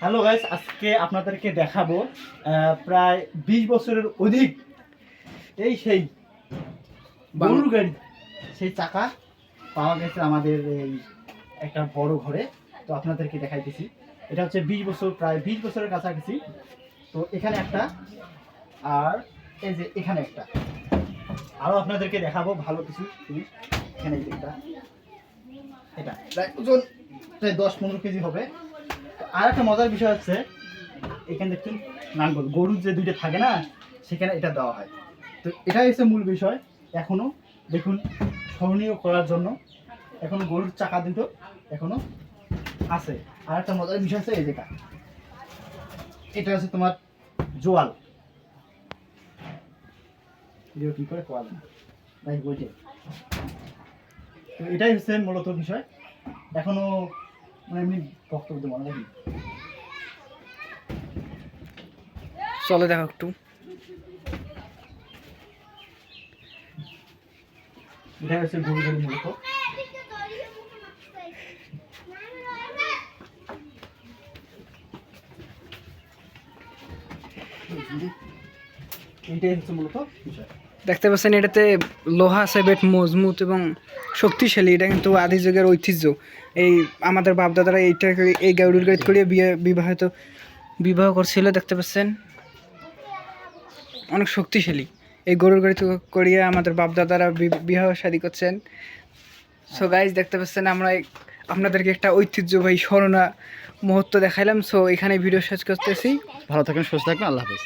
Hello guys, আজকে আপনাদেরকে দেখাবো প্রায় 20 বছরের অধিক এই সেই গরুর গাড়ি, সেই চাকা পাওয়া গেছে আমাদের এই একটা বড় ঘরে। তো আপনাদেরকে দেখাইতেছি, এটা হচ্ছে 20 বছর, প্রায় 20 বছরের কাছাকাছি। তো এখানে একটা, আর এই যে এখানে একটা, আরও আপনাদেরকে দেখাবো ভালো কিছু জিনিস। এখানে এই যে এটা প্রায় ওজন প্রায় 10-15 কেজি হবে। আর একটা মজার বিষয় হচ্ছে, এখানে দেখুন নাঙ্গল, গরুর যে দুইটা থাকে না, সেখানে এটা দেওয়া হয়। তো এটাই হচ্ছে মূল বিষয়। এখনো দেখুন স্মরণীয় করার জন্য এখনো গরুর চাকা দুটো এখনো আছে। আর একটা মজার বিষয় হচ্ছে এই যেটা, এটা হচ্ছে তোমার জোয়াল, কি করে কোয়াল না তাই বইটে। তো এটাই হচ্ছে মূলত বিষয়। এখনো মানে এমনি বক্তব্য মনে রাখি, চলে দেখো একটু। এটা হচ্ছে গরু গাড়ি মূলত। এইটাই হচ্ছে মূলত বিষয়। দেখতে পাচ্ছেন এটাতে লোহা আছে, বেট মজবুত এবং শক্তিশালী। এটা কিন্তু আদি যুগের ঐতিহ্য। এই আমাদের বাপদাদারা এই গরুর গাড়ি করে বিবাহ করছিল। দেখতে পাচ্ছেন অনেক শক্তিশালী। এই গরুর গাড়ি করিয়ে আমাদের বাপদাদারা বিবাহ শাদী করছেন। সো গাইজ দেখতে পাচ্ছেন আমরা আপনাদেরকে একটা ঐতিহ্যবাহী স্মরণা মুহূর্ত দেখাইলাম। সো এখানে ভিডিও শেষ করতেছি। ভালো থাকেন, সুস্থ থাকবেন, আল্লাহ হাফেজ।